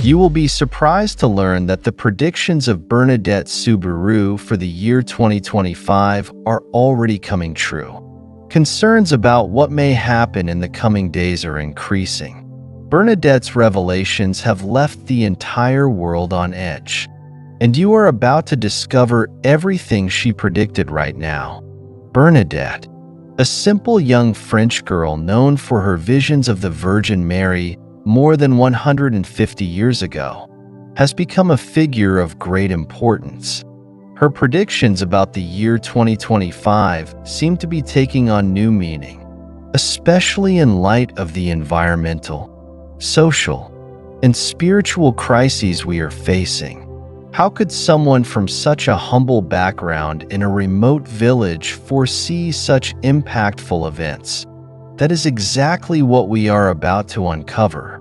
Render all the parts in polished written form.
You will be surprised to learn that the predictions of Bernadette Subaru for the year 2025 are already coming true. Concerns about what may happen in the coming days are increasing. Bernadette's revelations have left the entire world on edge, and you are about to discover everything she predicted right now. Bernadette, a simple young French girl known for her visions of the Virgin Mary more than 150 years ago, has become a figure of great importance. Her predictions about the year 2025 seem to be taking on new meaning, especially in light of the environmental, social, and spiritual crises we are facing. How could someone from such a humble background in a remote village foresee such impactful events? That is exactly what we are about to uncover.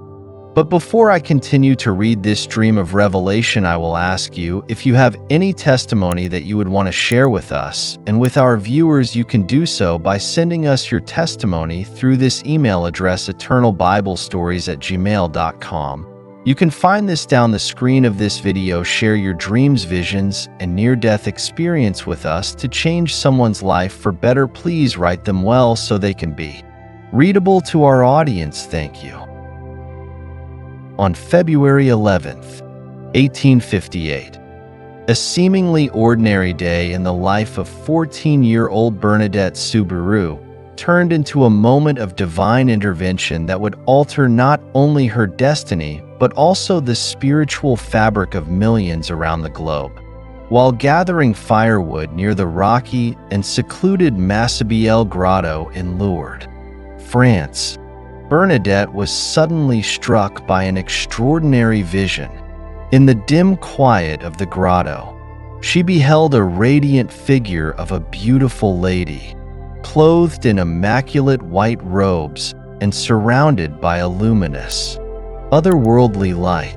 But before I continue to read this stream of revelation, I will ask you if you have any testimony that you would want to share with us, and with our viewers. You can do so by sending us your testimony through this email address, eternalbiblestories@gmail.com. You can find this down the screen of this video. Share your dreams, visions, and near-death experience with us to change someone's life for better. Please write them well so they can be readable to our audience. Thank you. On February 11th, 1858, a seemingly ordinary day in the life of 14-year-old Bernadette Subaru turned into a moment of divine intervention that would alter not only her destiny, but also the spiritual fabric of millions around the globe. While gathering firewood near the rocky and secluded Massabielle Grotto in Lourdes, France, Bernadette was suddenly struck by an extraordinary vision. In the dim quiet of the grotto, she beheld a radiant figure of a beautiful lady, clothed in immaculate white robes and surrounded by a luminous, otherworldly light.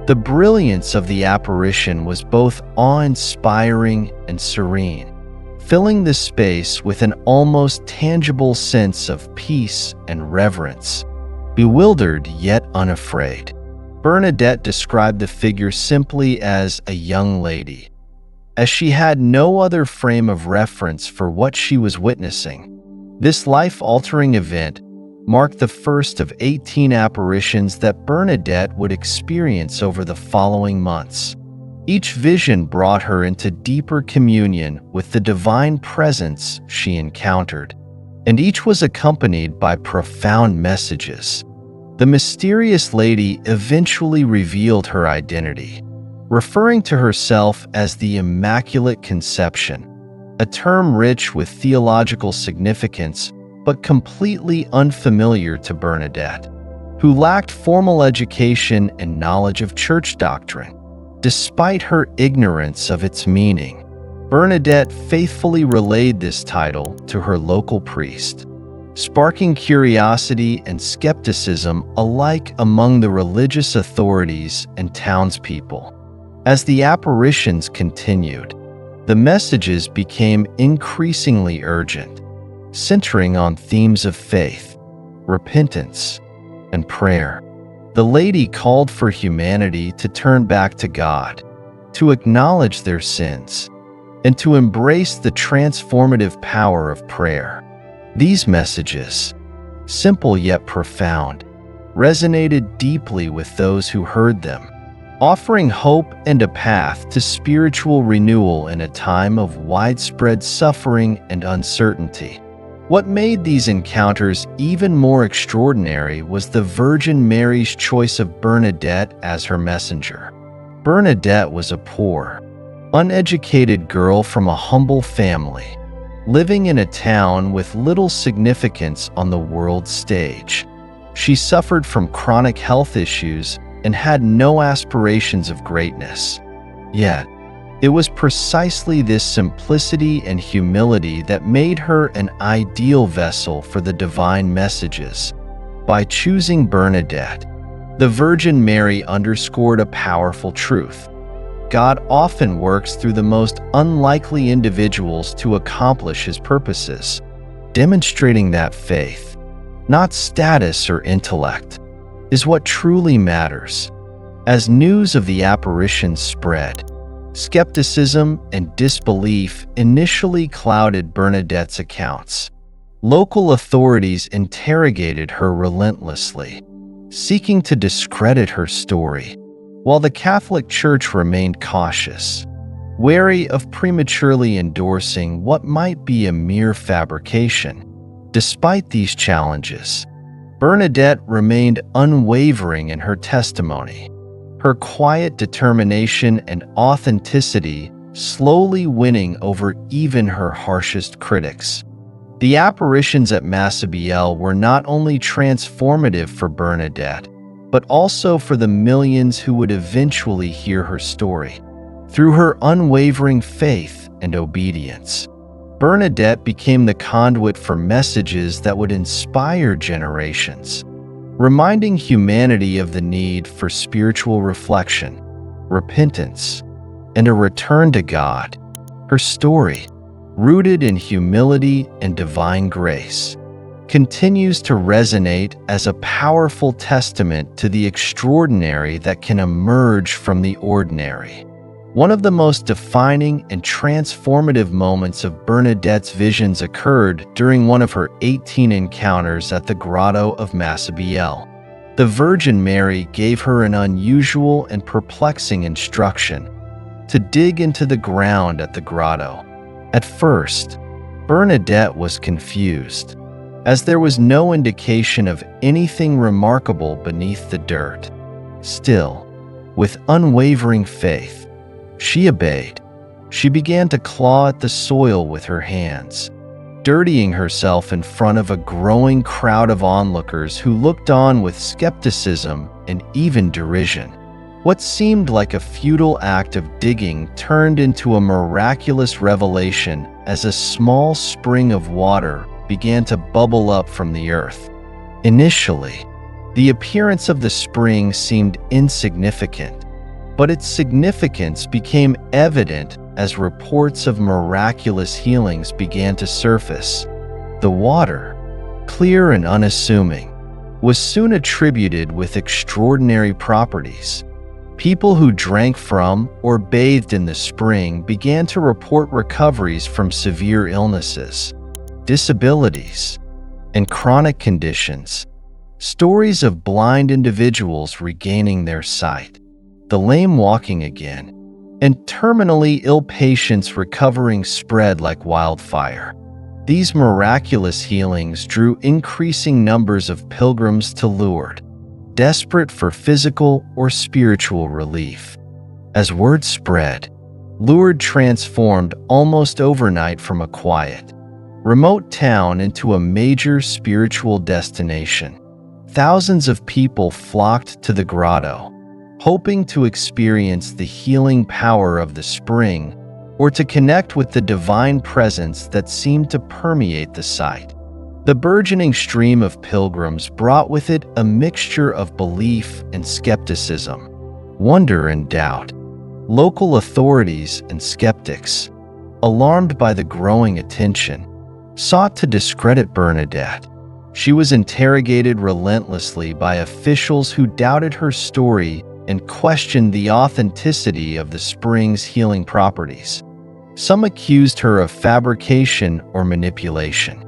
The brilliance of the apparition was both awe-inspiring and serene, filling the space with an almost tangible sense of peace and reverence. Bewildered yet unafraid, Bernadette described the figure simply as a young lady, as she had no other frame of reference for what she was witnessing. This life-altering event marked the first of 18 apparitions that Bernadette would experience over the following months. Each vision brought her into deeper communion with the divine presence she encountered, and each was accompanied by profound messages. The mysterious lady eventually revealed her identity, referring to herself as the Immaculate Conception, a term rich with theological significance but completely unfamiliar to Bernadette, who lacked formal education and knowledge of church doctrine. Despite her ignorance of its meaning, Bernadette faithfully relayed this title to her local priest, sparking curiosity and skepticism alike among the religious authorities and townspeople. As the apparitions continued, the messages became increasingly urgent, centering on themes of faith, repentance, and prayer. The lady called for humanity to turn back to God, to acknowledge their sins, and to embrace the transformative power of prayer. These messages, simple yet profound, resonated deeply with those who heard them, offering hope and a path to spiritual renewal in a time of widespread suffering and uncertainty. What made these encounters even more extraordinary was the Virgin Mary's choice of Bernadette as her messenger. Bernadette was a poor, uneducated girl from a humble family, living in a town with little significance on the world stage. She suffered from chronic health issues and had no aspirations of greatness. Yet, it was precisely this simplicity and humility that made her an ideal vessel for the divine messages. By choosing Bernadette, the Virgin Mary underscored a powerful truth. God often works through the most unlikely individuals to accomplish his purposes, demonstrating that faith, not status or intellect, is what truly matters. As news of the apparitions spread, skepticism and disbelief initially clouded Bernadette's accounts. Local authorities interrogated her relentlessly, seeking to discredit her story, while the Catholic Church remained cautious, wary of prematurely endorsing what might be a mere fabrication. Despite these challenges, Bernadette remained unwavering in her testimony, her quiet determination and authenticity slowly winning over even her harshest critics. The apparitions at Massabielle were not only transformative for Bernadette, but also for the millions who would eventually hear her story. Through her unwavering faith and obedience, Bernadette became the conduit for messages that would inspire generations, reminding humanity of the need for spiritual reflection, repentance, and a return to God. Her story, rooted in humility and divine grace, continues to resonate as a powerful testament to the extraordinary that can emerge from the ordinary. One of the most defining and transformative moments of Bernadette's visions occurred during one of her 18 encounters at the Grotto of Massabielle. The Virgin Mary gave her an unusual and perplexing instruction to dig into the ground at the grotto. At first, Bernadette was confused, as there was no indication of anything remarkable beneath the dirt. Still, with unwavering faith, she obeyed. She began to claw at the soil with her hands, dirtying herself in front of a growing crowd of onlookers who looked on with skepticism and even derision. What seemed like a futile act of digging turned into a miraculous revelation as a small spring of water began to bubble up from the earth. Initially, the appearance of the spring seemed insignificant, but its significance became evident as reports of miraculous healings began to surface. The water, clear and unassuming, was soon attributed with extraordinary properties. People who drank from or bathed in the spring began to report recoveries from severe illnesses, disabilities, and chronic conditions. Stories of blind individuals regaining their sight, the lame walking again, and terminally ill patients recovering spread like wildfire. These miraculous healings drew increasing numbers of pilgrims to Lourdes, desperate for physical or spiritual relief. As word spread, Lourdes transformed almost overnight from a quiet, remote town into a major spiritual destination. Thousands of people flocked to the grotto, hoping to experience the healing power of the spring or to connect with the divine presence that seemed to permeate the site. The burgeoning stream of pilgrims brought with it a mixture of belief and skepticism, wonder and doubt. Local authorities and skeptics, alarmed by the growing attention, sought to discredit Bernadette. She was interrogated relentlessly by officials who doubted her story and questioned the authenticity of the spring's healing properties. Some accused her of fabrication or manipulation,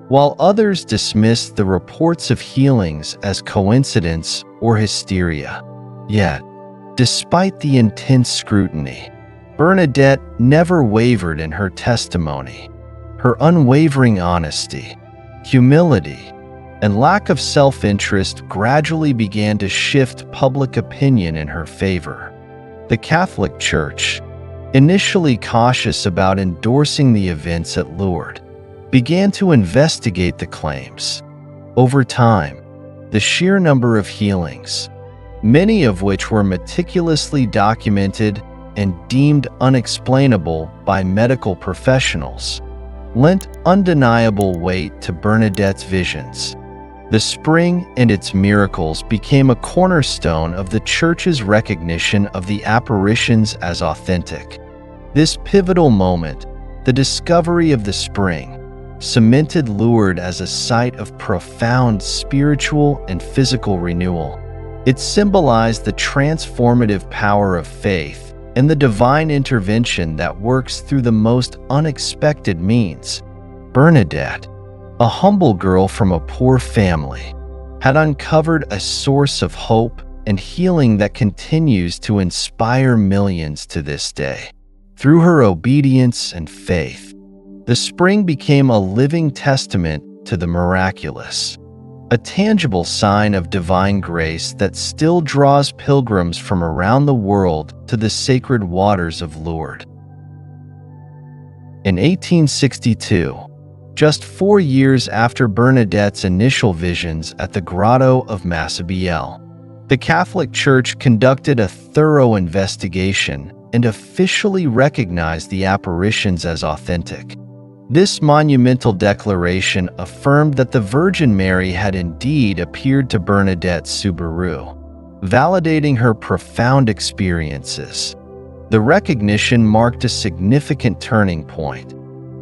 while others dismissed the reports of healings as coincidence or hysteria. Yet, despite the intense scrutiny, Bernadette never wavered in her testimony. Her unwavering honesty, humility, and lack of self-interest gradually began to shift public opinion in her favor. The Catholic Church, initially cautious about endorsing the events at Lourdes, began to investigate the claims. Over time, the sheer number of healings, many of which were meticulously documented and deemed unexplainable by medical professionals, lent undeniable weight to Bernadette's visions. The spring and its miracles became a cornerstone of the Church's recognition of the apparitions as authentic. This pivotal moment, the discovery of the spring, cemented Lourdes as a site of profound spiritual and physical renewal. It symbolized the transformative power of faith and the divine intervention that works through the most unexpected means. Bernadette, a humble girl from a poor family, had uncovered a source of hope and healing that continues to inspire millions to this day. Through her obedience and faith, the spring became a living testament to the miraculous, a tangible sign of divine grace that still draws pilgrims from around the world to the sacred waters of Lourdes. In 1862, just 4 years after Bernadette's initial visions at the Grotto of Massabielle, the Catholic Church conducted a thorough investigation and officially recognized the apparitions as authentic. This monumental declaration affirmed that the Virgin Mary had indeed appeared to Bernadette Soubirous, validating her profound experiences. The recognition marked a significant turning point,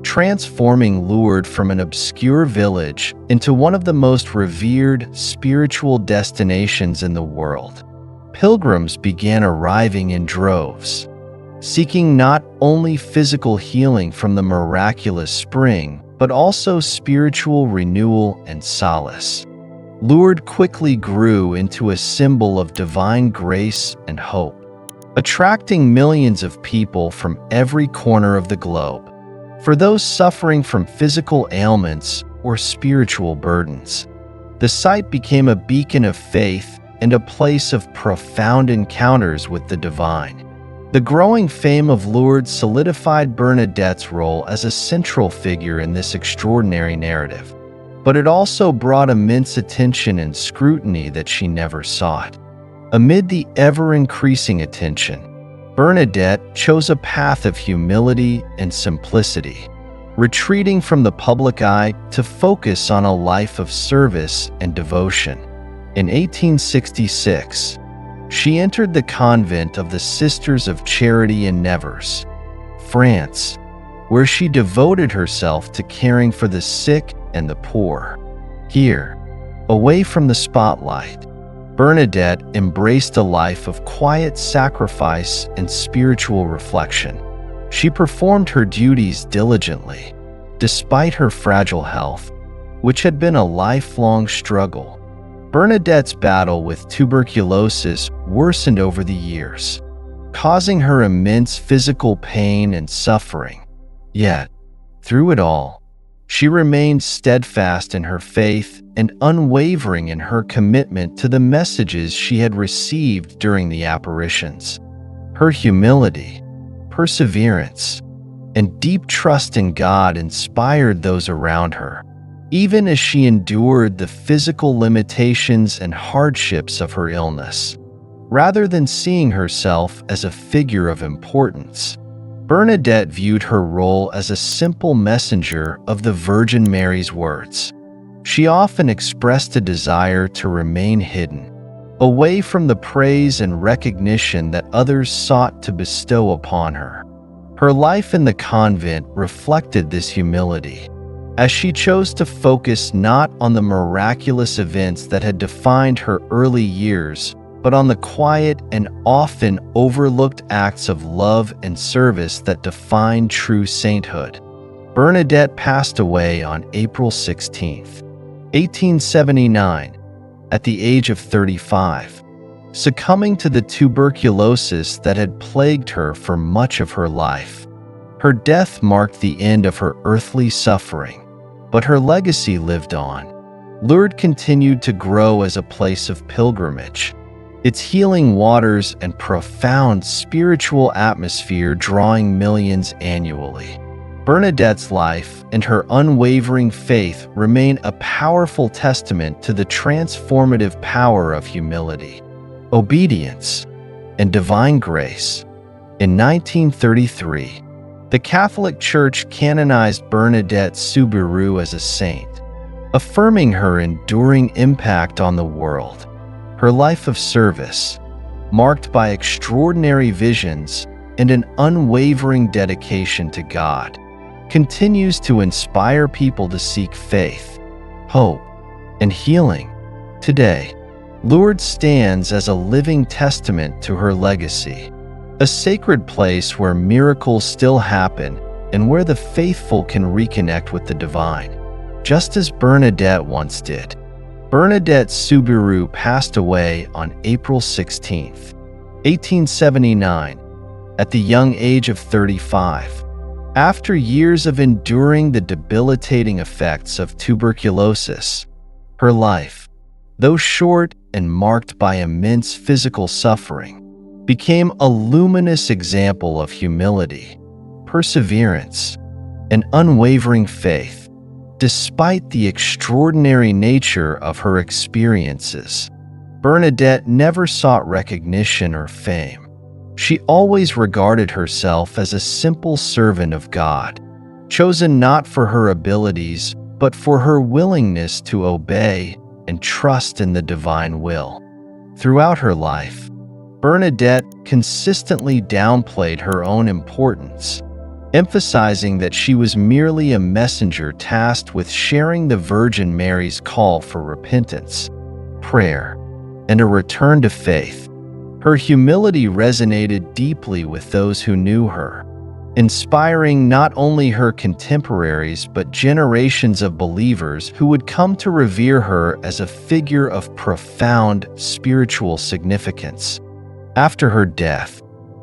transforming Lourdes from an obscure village into one of the most revered spiritual destinations in the world. Pilgrims began arriving in droves, seeking not only physical healing from the miraculous spring, but also spiritual renewal and solace. Lourdes quickly grew into a symbol of divine grace and hope, attracting millions of people from every corner of the globe. For those suffering from physical ailments or spiritual burdens, the site became a beacon of faith and a place of profound encounters with the divine. The growing fame of Lourdes solidified Bernadette's role as a central figure in this extraordinary narrative, but it also brought immense attention and scrutiny that she never sought. Amid the ever-increasing attention, Bernadette chose a path of humility and simplicity, retreating from the public eye to focus on a life of service and devotion. In 1866, she entered the convent of the Sisters of Charity in Nevers, France, where she devoted herself to caring for the sick and the poor. Here, away from the spotlight, Bernadette embraced a life of quiet sacrifice and spiritual reflection. She performed her duties diligently, despite her fragile health, which had been a lifelong struggle. Bernadette's battle with tuberculosis worsened over the years, causing her immense physical pain and suffering. Yet, through it all, she remained steadfast in her faith and unwavering in her commitment to the messages she had received during the apparitions. Her humility, perseverance, and deep trust in God inspired those around her, even as she endured the physical limitations and hardships of her illness. Rather than seeing herself as a figure of importance, Bernadette viewed her role as a simple messenger of the Virgin Mary's words. She often expressed a desire to remain hidden, away from the praise and recognition that others sought to bestow upon her. Her life in the convent reflected this humility, as she chose to focus not on the miraculous events that had defined her early years, but on the quiet and often overlooked acts of love and service that define true sainthood. Bernadette passed away on April 16, 1879, at the age of 35, succumbing to the tuberculosis that had plagued her for much of her life. Her death marked the end of her earthly suffering, but her legacy lived on. Lourdes continued to grow as a place of pilgrimage, its healing waters and profound spiritual atmosphere drawing millions annually. Bernadette's life and her unwavering faith remain a powerful testament to the transformative power of humility, obedience, and divine grace. In 1933, the Catholic Church canonized Bernadette Soubirous as a saint, affirming her enduring impact on the world. Her life of service, marked by extraordinary visions and an unwavering dedication to God, continues to inspire people to seek faith, hope, and healing. Today, Lourdes stands as a living testament to her legacy, a sacred place where miracles still happen and where the faithful can reconnect with the divine, just as Bernadette once did. Bernadette Soubirous passed away on April 16, 1879, at the young age of 35, after years of enduring the debilitating effects of tuberculosis. Her life, though short and marked by immense physical suffering, became a luminous example of humility, perseverance, and unwavering faith. Despite the extraordinary nature of her experiences, Bernadette never sought recognition or fame. She always regarded herself as a simple servant of God, chosen not for her abilities, but for her willingness to obey and trust in the divine will. Throughout her life, Bernadette consistently downplayed her own importance, emphasizing that she was merely a messenger tasked with sharing the Virgin Mary's call for repentance, prayer, and a return to faith. Her humility resonated deeply with those who knew her, inspiring not only her contemporaries but generations of believers who would come to revere her as a figure of profound spiritual significance. After her death,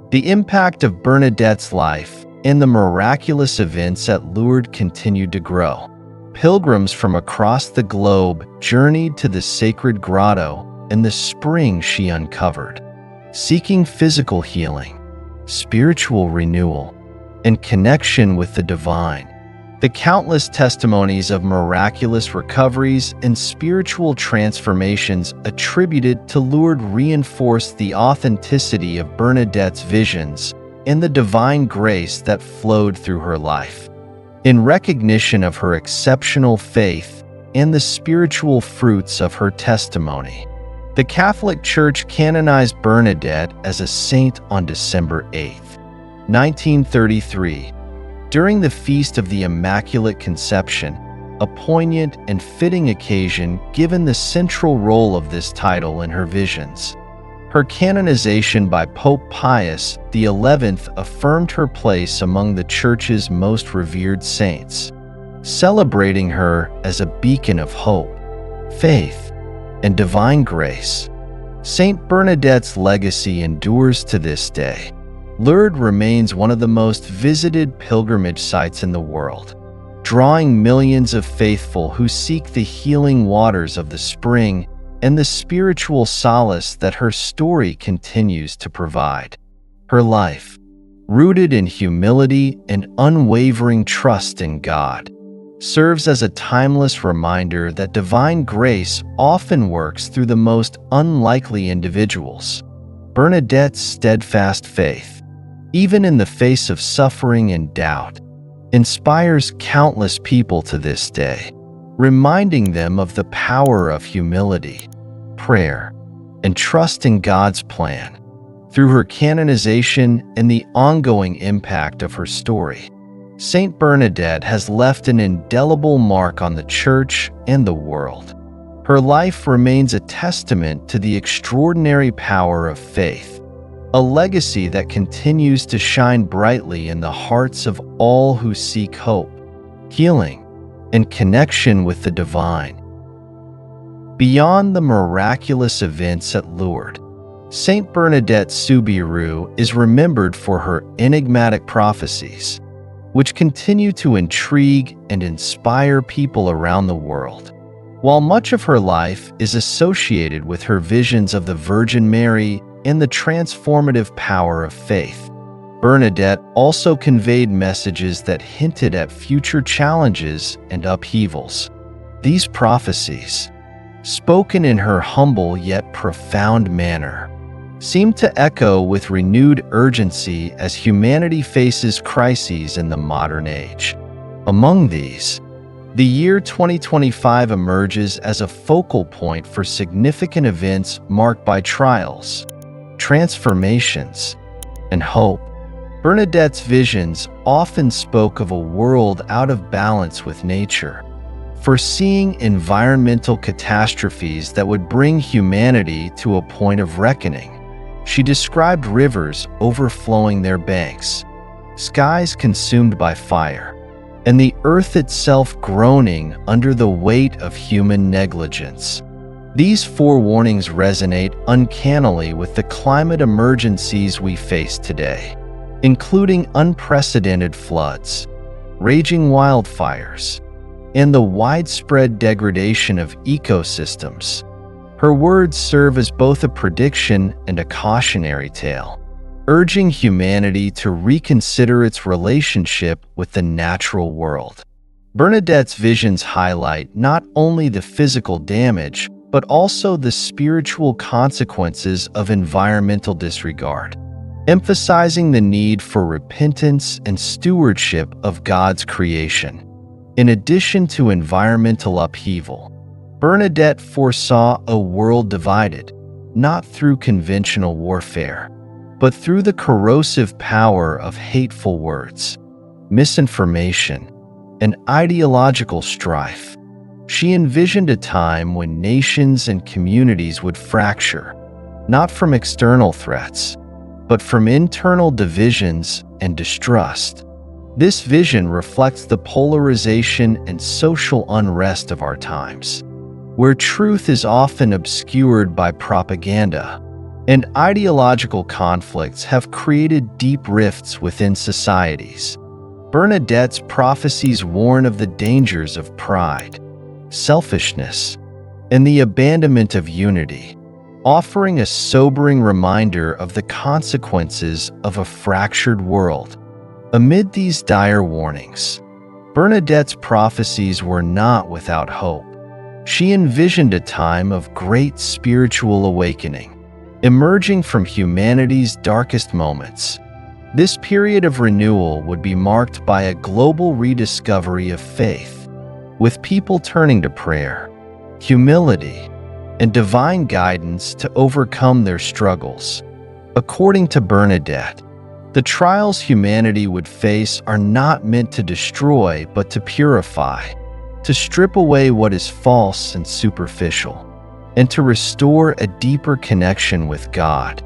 the impact of Bernadette's life and the miraculous events at Lourdes continued to grow. Pilgrims from across the globe journeyed to the sacred grotto and the spring she uncovered, seeking physical healing, spiritual renewal, and connection with the divine. The countless testimonies of miraculous recoveries and spiritual transformations attributed to Lourdes reinforced the authenticity of Bernadette's visions and the divine grace that flowed through her life. In recognition of her exceptional faith and the spiritual fruits of her testimony, the Catholic Church canonized Bernadette as a saint on December 8, 1933, during the Feast of the Immaculate Conception, a poignant and fitting occasion given the central role of this title in her visions. Her canonization by Pope Pius XI affirmed her place among the Church's most revered saints, celebrating her as a beacon of hope, faith, and divine grace. Saint Bernadette's legacy endures to this day. Lourdes remains one of the most visited pilgrimage sites in the world, drawing millions of faithful who seek the healing waters of the spring and the spiritual solace that her story continues to provide. Her life, rooted in humility and unwavering trust in God, serves as a timeless reminder that divine grace often works through the most unlikely individuals. Bernadette's steadfast faith, even in the face of suffering and doubt, inspires countless people to this day, reminding them of the power of humility, prayer, and trust in God's plan. Through her canonization and the ongoing impact of her story, Saint Bernadette has left an indelible mark on the Church and the world. Her life remains a testament to the extraordinary power of faith, a legacy that continues to shine brightly in the hearts of all who seek hope, healing, and connection with the divine. Beyond the miraculous events at Lourdes, Saint Bernadette Soubirous is remembered for her enigmatic prophecies, which continue to intrigue and inspire people around the world. While much of her life is associated with her visions of the Virgin Mary and the transformative power of faith, Bernadette also conveyed messages that hinted at future challenges and upheavals. These prophecies, spoken in her humble yet profound manner, seem to echo with renewed urgency as humanity faces crises in the modern age. Among these, the year 2025 emerges as a focal point for significant events marked by trials, transformations, and hope. Bernadette's visions often spoke of a world out of balance with nature, foreseeing environmental catastrophes that would bring humanity to a point of reckoning. She described rivers overflowing their banks, skies consumed by fire, and the earth itself groaning under the weight of human negligence. These forewarnings resonate uncannily with the climate emergencies we face today, including unprecedented floods, raging wildfires, and the widespread degradation of ecosystems. Her words serve as both a prediction and a cautionary tale, urging humanity to reconsider its relationship with the natural world. Bernadette's visions highlight not only the physical damage, but also the spiritual consequences of environmental disregard, emphasizing the need for repentance and stewardship of God's creation. In addition to environmental upheaval, Bernadette foresaw a world divided, not through conventional warfare, but through the corrosive power of hateful words, misinformation, and ideological strife. She envisioned a time when nations and communities would fracture, not from external threats, but from internal divisions and distrust. This vision reflects the polarization and social unrest of our times, where truth is often obscured by propaganda, and ideological conflicts have created deep rifts within societies. Bernadette's prophecies warn of the dangers of pride, selfishness, and the abandonment of unity, offering a sobering reminder of the consequences of a fractured world. Amid these dire warnings, Bernadette's prophecies were not without hope. She envisioned a time of great spiritual awakening, emerging from humanity's darkest moments. This period of renewal would be marked by a global rediscovery of faith, with people turning to prayer, humility, and divine guidance to overcome their struggles. According to Bernadette, the trials humanity would face are not meant to destroy, but to purify, to strip away what is false and superficial, and to restore a deeper connection with God.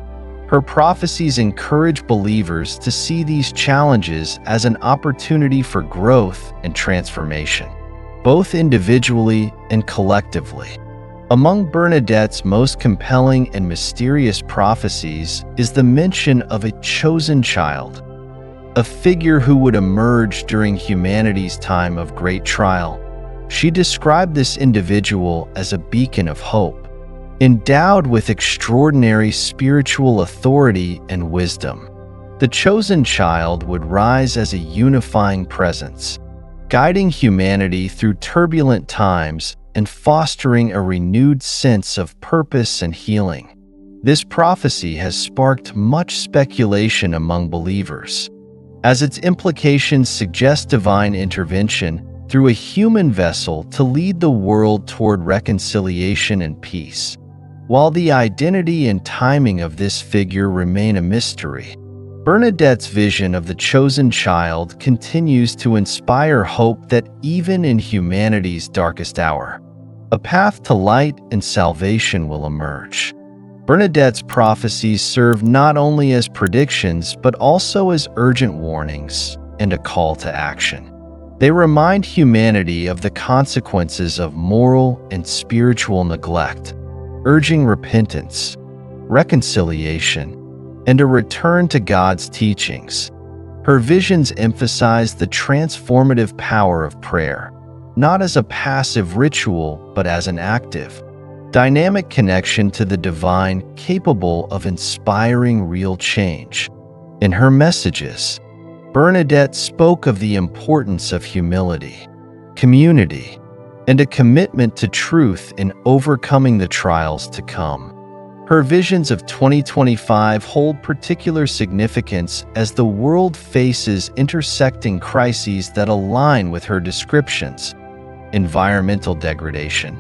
Her prophecies encourage believers to see these challenges as an opportunity for growth and transformation, both individually and collectively. Among Bernadette's most compelling and mysterious prophecies is the mention of a chosen child, a figure who would emerge during humanity's time of great trial. She described this individual as a beacon of hope, endowed with extraordinary spiritual authority and wisdom. The chosen child would rise as a unifying presence, guiding humanity through turbulent times and fostering a renewed sense of purpose and healing. This prophecy has sparked much speculation among believers, as its implications suggest divine intervention through a human vessel to lead the world toward reconciliation and peace. While the identity and timing of this figure remain a mystery, Bernadette's vision of the chosen child continues to inspire hope that even in humanity's darkest hour, a path to light and salvation will emerge. Bernadette's prophecies serve not only as predictions, but also as urgent warnings and a call to action. They remind humanity of the consequences of moral and spiritual neglect, urging repentance, reconciliation, and a return to God's teachings. Her visions emphasize the transformative power of prayer, not as a passive ritual, but as an active, dynamic connection to the divine capable of inspiring real change. In her messages, Bernadette spoke of the importance of humility, community, and a commitment to truth in overcoming the trials to come. Her visions of 2025 hold particular significance as the world faces intersecting crises that align with her descriptions: environmental degradation,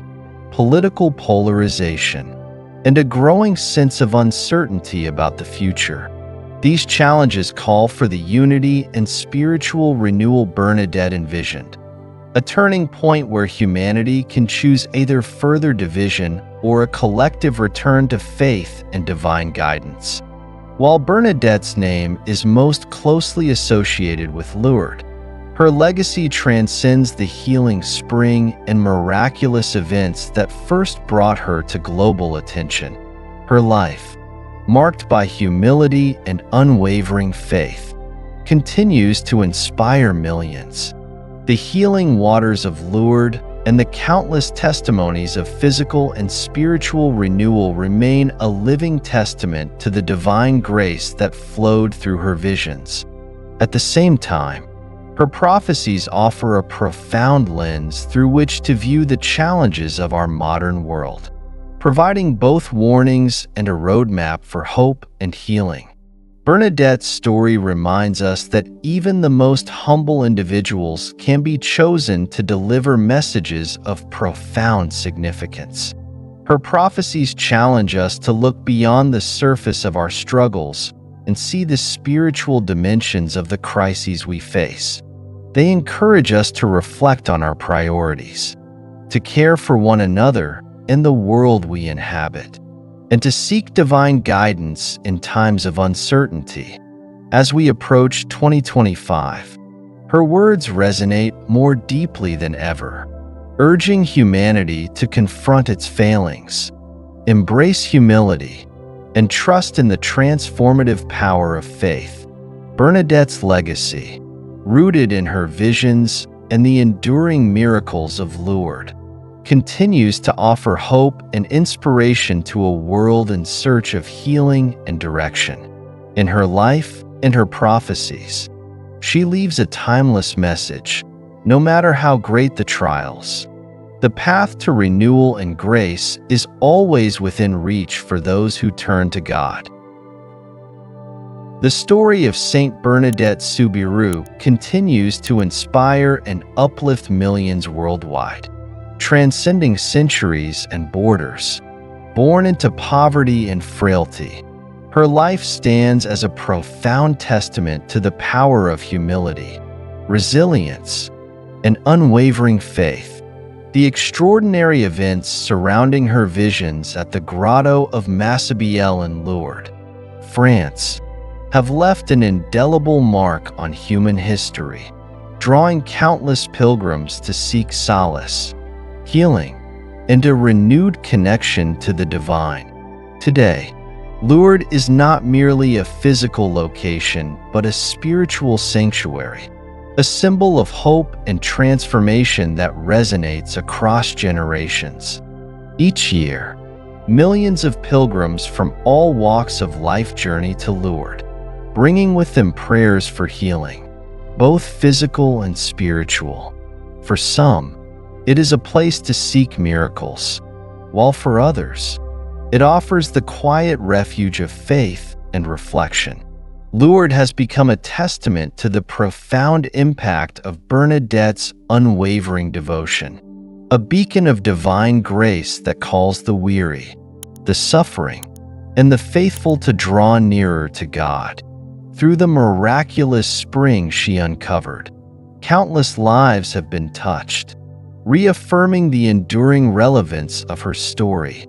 political polarization, and a growing sense of uncertainty about the future. These challenges call for the unity and spiritual renewal Bernadette envisioned, a turning point where humanity can choose either further division or a collective return to faith and divine guidance. While Bernadette's name is most closely associated with Lourdes, her legacy transcends the healing spring and miraculous events that first brought her to global attention. Her life, marked by humility and unwavering faith, continues to inspire millions. The healing waters of Lourdes and the countless testimonies of physical and spiritual renewal remain a living testament to the divine grace that flowed through her visions. At the same time, her prophecies offer a profound lens through which to view the challenges of our modern world, providing both warnings and a roadmap for hope and healing. Bernadette's story reminds us that even the most humble individuals can be chosen to deliver messages of profound significance. Her prophecies challenge us to look beyond the surface of our struggles and see the spiritual dimensions of the crises we face. They encourage us to reflect on our priorities, to care for one another and the world we inhabit, and to seek divine guidance in times of uncertainty. As we approach 2025, her words resonate more deeply than ever, urging humanity to confront its failings, embrace humility, and trust in the transformative power of faith. Bernadette's legacy, rooted in her visions and the enduring miracles of Lourdes, continues to offer hope and inspiration to a world in search of healing and direction. In her life and her prophecies, she leaves a timeless message. No matter how great the trials, the path to renewal and grace is always within reach for those who turn to God. The story of Saint Bernadette Soubirous continues to inspire and uplift millions worldwide. Transcending centuries and borders, born into poverty and frailty, her life stands as a profound testament to the power of humility, resilience, and unwavering faith. The extraordinary events surrounding her visions at the Grotto of Massabielle in Lourdes, France, have left an indelible mark on human history, drawing countless pilgrims to seek solace, healing, and a renewed connection to the divine. Today, Lourdes is not merely a physical location, but a spiritual sanctuary, a symbol of hope and transformation that resonates across generations. Each year, millions of pilgrims from all walks of life journey to Lourdes, bringing with them prayers for healing, both physical and spiritual. For some, it is a place to seek miracles, while for others, it offers the quiet refuge of faith and reflection. Lourdes has become a testament to the profound impact of Bernadette's unwavering devotion, a beacon of divine grace that calls the weary, the suffering, and the faithful to draw nearer to God. Through the miraculous spring she uncovered, countless lives have been touched, reaffirming the enduring relevance of her story.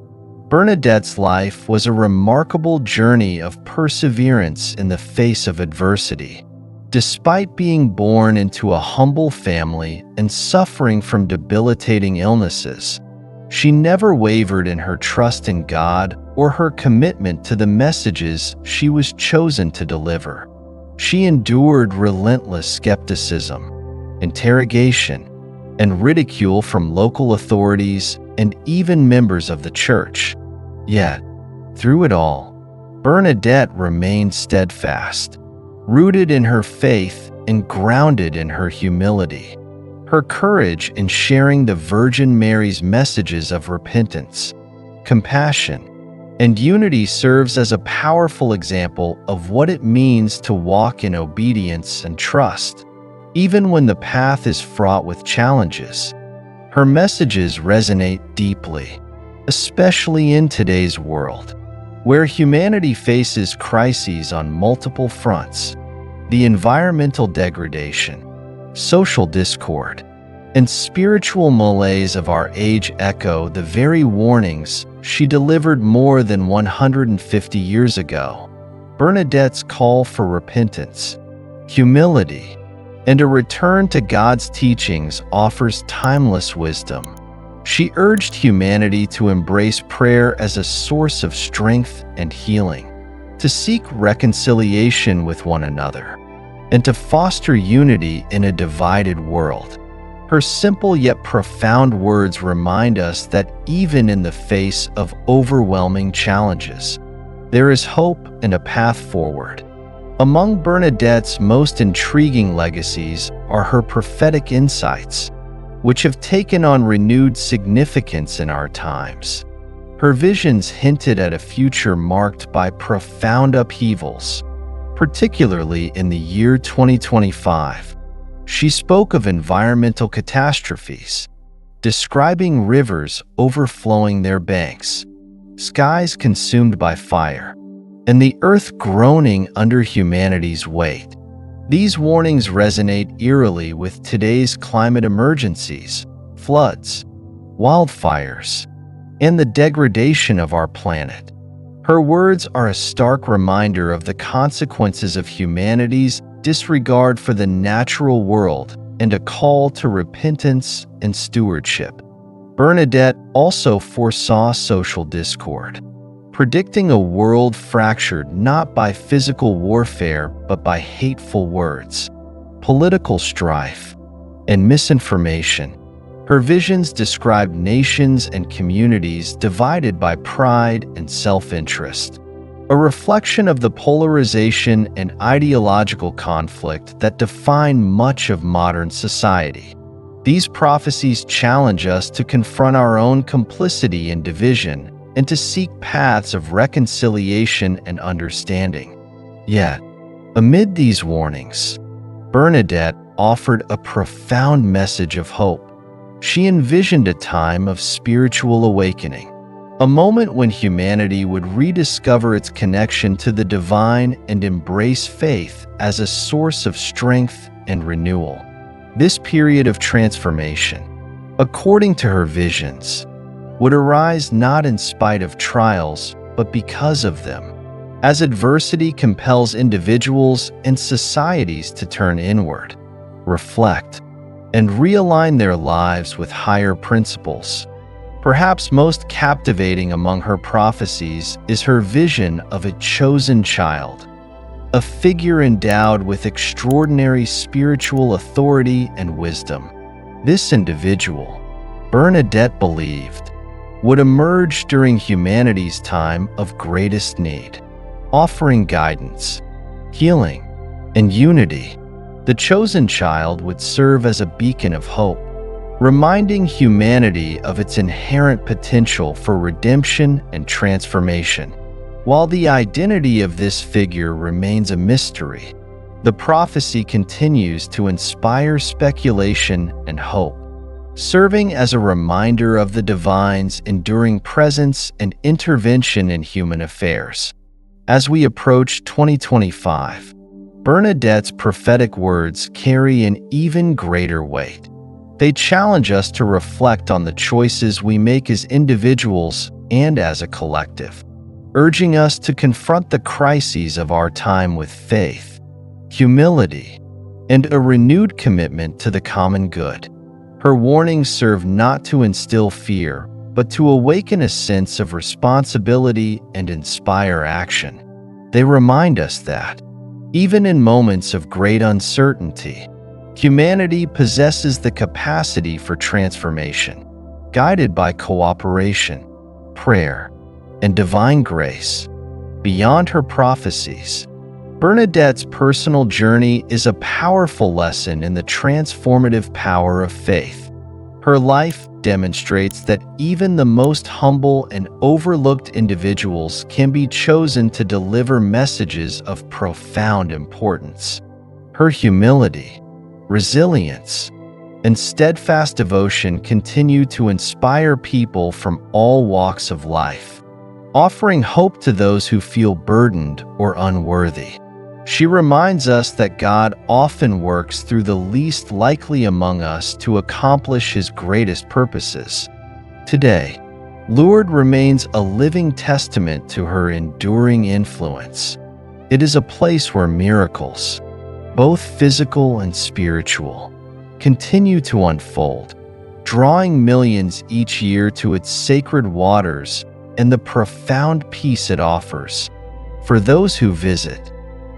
Bernadette's life was a remarkable journey of perseverance in the face of adversity. Despite being born into a humble family and suffering from debilitating illnesses, she never wavered in her trust in God or her commitment to the messages she was chosen to deliver. She endured relentless skepticism, interrogation, and ridicule from local authorities and even members of the church. Yet, through it all, Bernadette remained steadfast, rooted in her faith and grounded in her humility. Her courage in sharing the Virgin Mary's messages of repentance, compassion, and unity serves as a powerful example of what it means to walk in obedience and trust, even when the path is fraught with challenges. Her messages resonate deeply, especially in today's world, where humanity faces crises on multiple fronts: the environmental degradation, social discord, and spiritual malaise of our age echo the very warnings she delivered more than 150 years ago. Bernadette's call for repentance, humility, and a return to God's teachings offers timeless wisdom. She urged humanity to embrace prayer as a source of strength and healing, to seek reconciliation with one another, and to foster unity in a divided world. Her simple yet profound words remind us that even in the face of overwhelming challenges, there is hope and a path forward. Among Bernadette's most intriguing legacies are her prophetic insights, which have taken on renewed significance in our times. Her visions hinted at a future marked by profound upheavals, particularly in the year 2025. She spoke of environmental catastrophes, describing rivers overflowing their banks, skies consumed by fire, and the earth groaning under humanity's weight. These warnings resonate eerily with today's climate emergencies, floods, wildfires, and the degradation of our planet. Her words are a stark reminder of the consequences of humanity's disregard for the natural world and a call to repentance and stewardship. Bernadette also foresaw social discord, predicting a world fractured not by physical warfare but by hateful words, political strife, and misinformation. Her visions described nations and communities divided by pride and self-interest, a reflection of the polarization and ideological conflict that define much of modern society. These prophecies challenge us to confront our own complicity in division and to seek paths of reconciliation and understanding. Yet, amid these warnings, Bernadette offered a profound message of hope. She envisioned a time of spiritual awakening, a moment when humanity would rediscover its connection to the divine and embrace faith as a source of strength and renewal. This period of transformation, according to her visions, would arise not in spite of trials, but because of them, as adversity compels individuals and societies to turn inward, reflect, and realign their lives with higher principles. Perhaps most captivating among her prophecies is her vision of a chosen child, a figure endowed with extraordinary spiritual authority and wisdom. This individual, Bernadette believed, would emerge during humanity's time of greatest need, offering guidance, healing, and unity. The chosen child would serve as a beacon of hope, reminding humanity of its inherent potential for redemption and transformation. While the identity of this figure remains a mystery, the prophecy continues to inspire speculation and hope, serving as a reminder of the divine's enduring presence and intervention in human affairs. As we approach 2025, Bernadette's prophetic words carry an even greater weight. They challenge us to reflect on the choices we make as individuals and as a collective, urging us to confront the crises of our time with faith, humility, and a renewed commitment to the common good. Her warnings serve not to instill fear, but to awaken a sense of responsibility and inspire action. They remind us that, even in moments of great uncertainty, humanity possesses the capacity for transformation, guided by cooperation, prayer, and divine grace. Beyond her prophecies, Bernadette's personal journey is a powerful lesson in the transformative power of faith. Her life demonstrates that even the most humble and overlooked individuals can be chosen to deliver messages of profound importance. Her humility, resilience, and steadfast devotion continue to inspire people from all walks of life, offering hope to those who feel burdened or unworthy. She reminds us that God often works through the least likely among us to accomplish His greatest purposes. Today, Lourdes remains a living testament to her enduring influence. It is a place where miracles, both physical and spiritual, continue to unfold, drawing millions each year to its sacred waters and the profound peace it offers. For those who visit,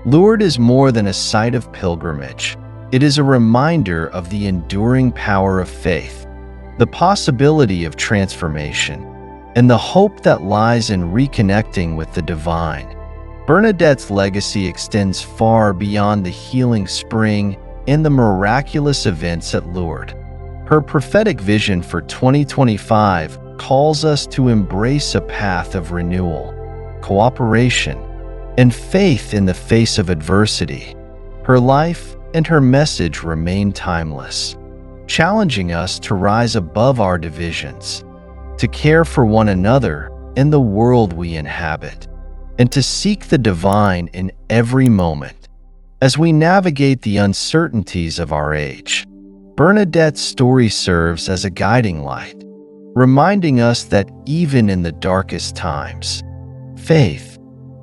Lourdes is more than a site of pilgrimage. It is a reminder of the enduring power of faith, the possibility of transformation, and the hope that lies in reconnecting with the divine. Bernadette's legacy extends far beyond the healing spring and the miraculous events at Lourdes. Her prophetic vision for 2025 calls us to embrace a path of renewal, cooperation, and faith in the face of adversity. Her life and her message remain timeless, challenging us to rise above our divisions, to care for one another and the world we inhabit, and to seek the divine in every moment. As we navigate the uncertainties of our age, Bernadette's story serves as a guiding light, reminding us that even in the darkest times, faith,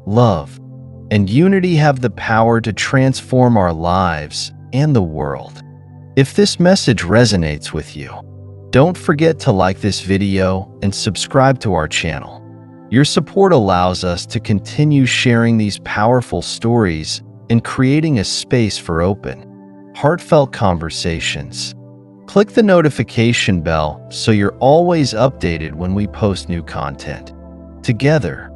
love, and unity have the power to transform our lives and the world. If this message resonates with you, don't forget to like this video and subscribe to our channel. Your support allows us to continue sharing these powerful stories and creating a space for open, heartfelt conversations. Click the notification bell so you're always updated when we post new content. Together,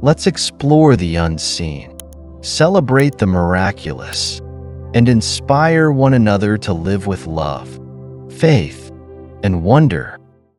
let's explore the unseen, celebrate the miraculous, and inspire one another to live with love, faith, and wonder